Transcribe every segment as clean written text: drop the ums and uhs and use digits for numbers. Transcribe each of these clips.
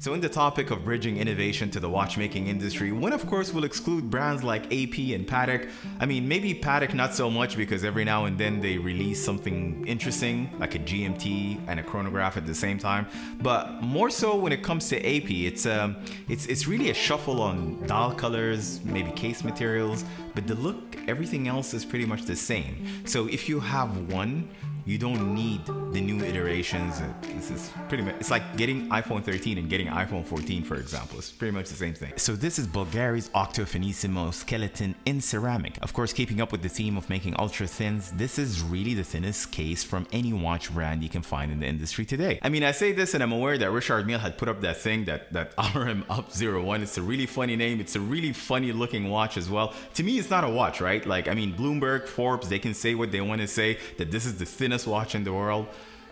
So in the topic of bridging innovation to the watchmaking industry, one of course will exclude brands like AP and Patek. I mean, maybe Patek not so much because every now and then they release something interesting like a GMT and a chronograph at the same time. But more so when it comes to AP, it's really a shuffle on dial colors, maybe case materials, but the look, everything else is pretty much the same. So if you have one, you don't need the new iterations. This is pretty much, it's like getting iPhone 13 and getting iPhone 14, for example. It's pretty much the same thing. So this is Bulgari's Octo Finissimo Skeleton in ceramic. Of course, keeping up with the theme of making ultra thins, this is really the thinnest case from any watch brand you can find in the industry today. I mean, I say this and I'm aware that Richard Mille had put up that thing, that RM Up 01. It's a really funny name. It's a really funny looking watch as well. To me, it's not a watch, right? Like, I mean, Bloomberg, Forbes, they can say what they want to say, that this is the thinnest watch in the world.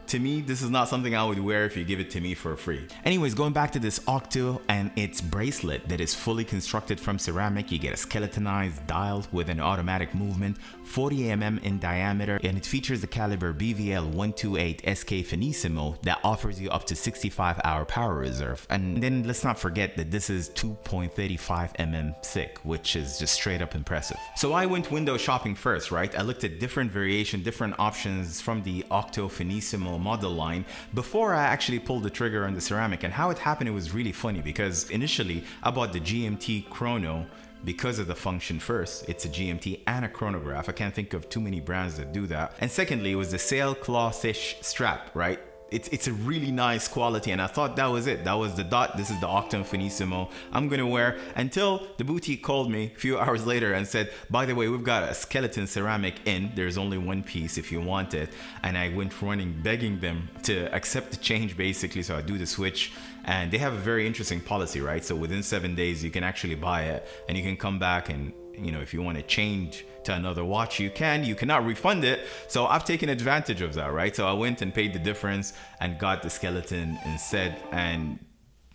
To me, this is not something I would wear if you give it to me for free. Anyways, going back to this Octo and its bracelet that is fully constructed from ceramic, you get a skeletonized dial with an automatic movement, 40 mm in diameter, and it features the caliber BVL 128 SK Finissimo that offers you up to 65-hour power reserve. And then let's not forget that this is 2.35 mm thick, which is just straight up impressive. So I went window shopping first, right? I looked at different variation, different options from the Octo Finissimo model line before I actually pulled the trigger on the ceramic. And how it happened, it was really funny because initially I bought the GMT Chrono because of the function first. It's a GMT and a chronograph. I can't think of too many brands that do that. And secondly, it was the sailcloth-ish strap, right? It's a really nice quality, and I thought that was it. That was the dot. This is the Octo Finissimo I'm gonna wear, until the boutique called me a few hours later and said, by the way, we've got a skeleton ceramic in. There's only one piece if you want it. And I went running, begging them to accept the change basically, so I do the switch. And they have a very interesting policy, right? So within 7 days, you can actually buy it and you can come back and, you know, if you want to change to another watch, you cannot refund it. So I've taken advantage of that, right? So I went and paid the difference and got the skeleton instead. And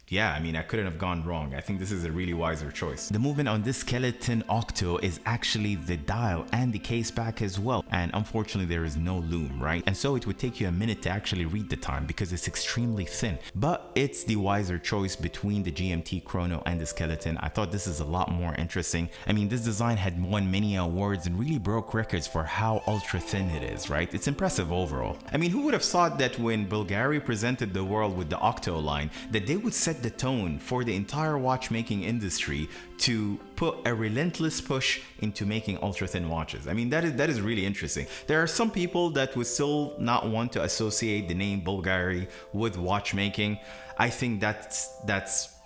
yeah, I mean, I couldn't have gone wrong. I think this is a really wiser choice. The movement on this skeleton Octo is actually the dial and the case back as well. And unfortunately, there is no loom, right? And so it would take you a minute to actually read the time because it's extremely thin. But it's the wiser choice between the GMT Chrono and the skeleton. I thought this is a lot more interesting. I mean, this design had won many awards and really broke records for how ultra thin it is, right? It's impressive overall. I mean, who would have thought that when Bulgari presented the world with the Octo line, that they would set the tone for the entire watchmaking industry to put a relentless push into making ultra thin watches. I mean, that is really interesting. There are some people that would still not want to associate the name Bulgari with watchmaking. I think that's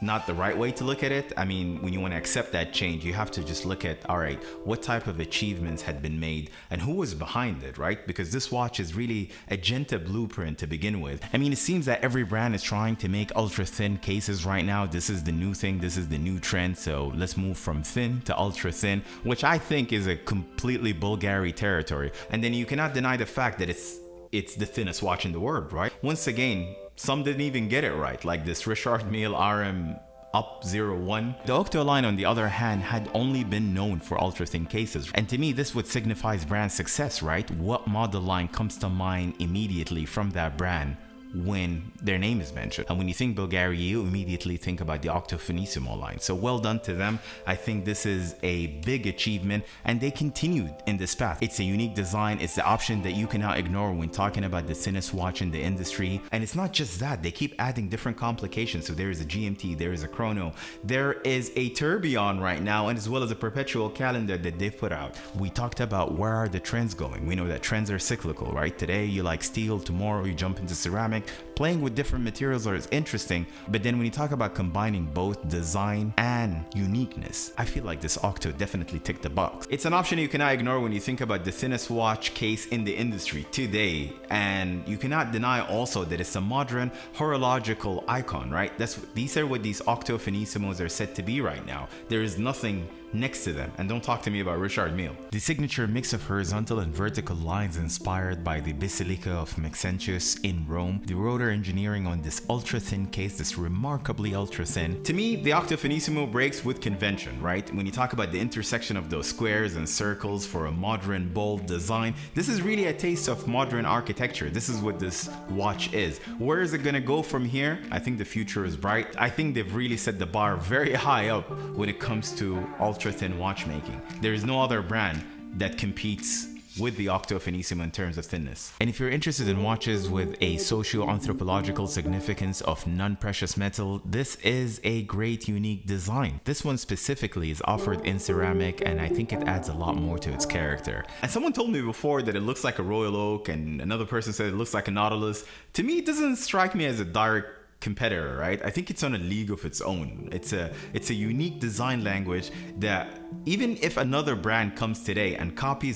not the right way to look at it. I mean, when you want to accept that change, you have to just look at, all right, what type of achievements had been made and who was behind it, right? Because this watch is really a Genta blueprint to begin with. I mean, it seems that every brand is trying to make ultra thin cases right now. This is the new thing. This is the new trend. So let's move from thin to ultra thin, which I think is a completely Bulgari territory. And then you cannot deny the fact that it's the thinnest watch in the world, right? Once again, some didn't even get it right, like this Richard Mille RM Up 01. The Octo line, on the other hand, had only been known for ultra-thin cases. And to me, this would signify brand success, right? What model line comes to mind immediately from that brand when their name is mentioned? And when you think Bulgari, you immediately think about the Octo Finissimo line. So well done to them. I think this is a big achievement, and they continued in this path. It's a unique design. It's the option that you cannot ignore when talking about the thinnest watch in the industry. And it's not just that, they keep adding different complications. So there is a GMT, there is a Chrono, there is a Tourbillon right now, and as well as a perpetual calendar that they've put out. We talked about where are the trends going. We know that trends are cyclical, right? Today you like steel, tomorrow you jump into ceramic. Playing with different materials is interesting, but then when you talk about combining both design and uniqueness, I feel like this Octo definitely ticked the box. It's an option you cannot ignore when you think about the thinnest watch case in the industry today, and you cannot deny also that it's a modern horological icon, right? These are what these Octo Finissimos are set to be right now. There is nothing next to them, and don't talk to me about Richard Mille. The signature mix of horizontal and vertical lines inspired by the Basilica of Maxentius in Rome, the rotor of engineering on this ultra thin case, this remarkably ultra thin. To me, the Octo Finissimo breaks with convention, right? When you talk about the intersection of those squares and circles for a modern, bold design, this is really a taste of modern architecture. This is what this watch is. Where is it gonna go from here? I think the future is bright. I think they've really set the bar very high up when it comes to ultra thin watchmaking. There is no other brand that competes with the Octo Finissimo in terms of thinness. And if you're interested in watches with a socio-anthropological significance of non-precious metal, this is a great unique design. This one specifically is offered in ceramic, and I think it adds a lot more to its character. And someone told me before that it looks like a Royal Oak, and another person said it looks like a Nautilus. To me, it doesn't strike me as a direct competitor, right? I think it's on a league of its own. It's a unique design language that even if another brand comes today and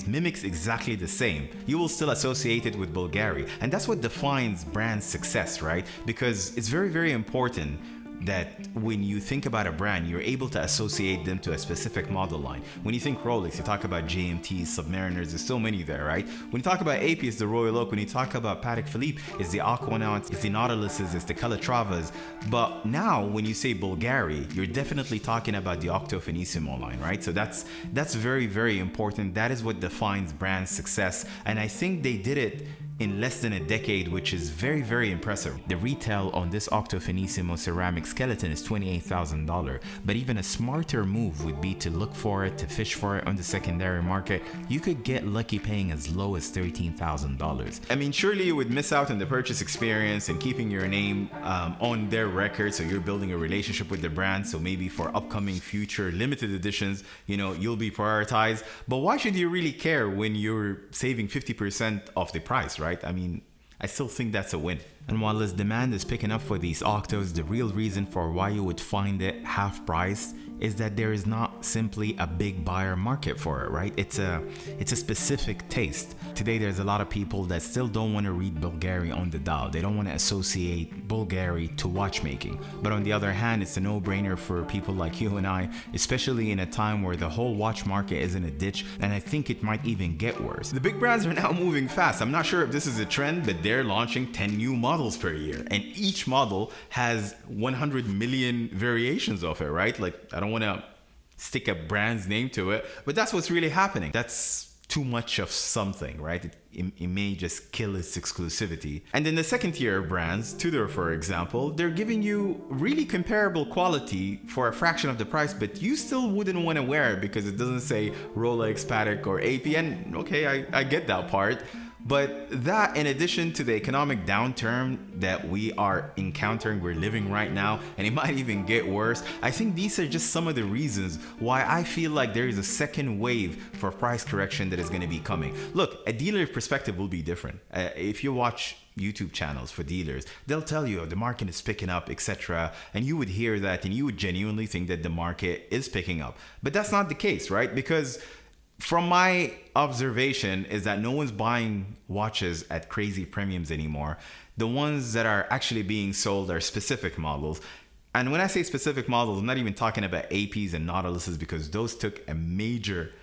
mimics exactly the same, you will still associate it with Bulgari. And that's what defines brand success, right? Because it's very, very important that when you think about a brand, you're able to associate them to a specific model line. When you think Rolex, you talk about JMTs, Submariners, there's so many there, right? When you talk about AP, it's the Royal Oak. When you talk about Patek Philippe, it's the Aquanauts, it's the Nautiluses, it's the Calatravas. But now, when you say Bulgari, you're definitely talking about the Octo Finissimo line, right? So that's very, very important. That is what defines brand success. And I think they did it in less than a decade, which is very, very impressive. The retail on this Octo Finissimo ceramic skeleton is $28,000, but even a smarter move would be to look for it, to fish for it on the secondary market. You could get lucky paying as low as $13,000. I mean, surely you would miss out on the purchase experience and keeping your name on their record, so you're building a relationship with the brand, so maybe for upcoming future limited editions, you'll be prioritized. But why should you really care when you're saving 50% of the price, right? I mean, I still think that's a win. And while this demand is picking up for these Octos, the real reason for why you would find it half priced is that there is not simply a big buyer market for it, right? It's a specific taste. Today, there's a lot of people that still don't want to read Bulgari on the dial. They don't want to associate Bulgari to watchmaking. But on the other hand, it's a no-brainer for people like you and I, especially in a time where the whole watch market is in a ditch, and I think it might even get worse. The big brands are now moving fast. I'm not sure if this is a trend, but they're launching 10 new models per year, and each model has 100 million variations of it, right? Like, I don't want to stick a brand's name to it, but that's what's really happening. That's too much of something, right? It may just kill its exclusivity. And then the second tier of brands, Tudor for example, they're giving you really comparable quality for a fraction of the price, but you still wouldn't want to wear it because it doesn't say Rolex, Patek, or AP. And okay, I get that part. But that, in addition to the economic downturn that we are encountering, we're living right now, and it might even get worse, I think these are just some of the reasons why I feel like there is a second wave for price correction that is going to be coming. Look, a dealer perspective will be different. If you watch YouTube channels for dealers, they'll tell you the market is picking up, etc. And you would hear that and you would genuinely think that the market is picking up. But that's not the case, right? Because from my observation is that no one's buying watches at crazy premiums anymore. The ones that are actually being sold are specific models. And when I say specific models, I'm not even talking about APs and Nautiluses because those took a major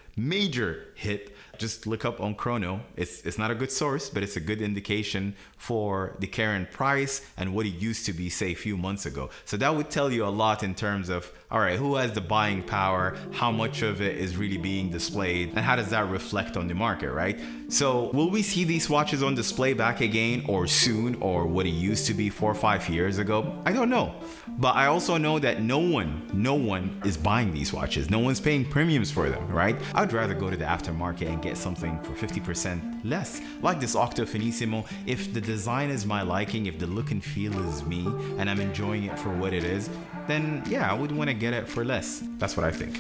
hit. Just look up on Chrono. It's not a good source, but it's a good indication for the current price and what it used to be, say, a few months ago. So that would tell you a lot in terms of, all right, who has the buying power, how much of it is really being displayed, and how does that reflect on the market, right? So will we see these watches on display back again or soon, or what it used to be 4 or 5 years ago? I don't know. But I also know that no one is buying these watches. No one's paying premiums for them, right? I'd rather go to the aftermarket and get something for 50% less, like this Octo Finissimo. If the design is my liking, if the look and feel is me, and I'm enjoying it for what it is, then yeah, I would want to get it for less. That's what I think.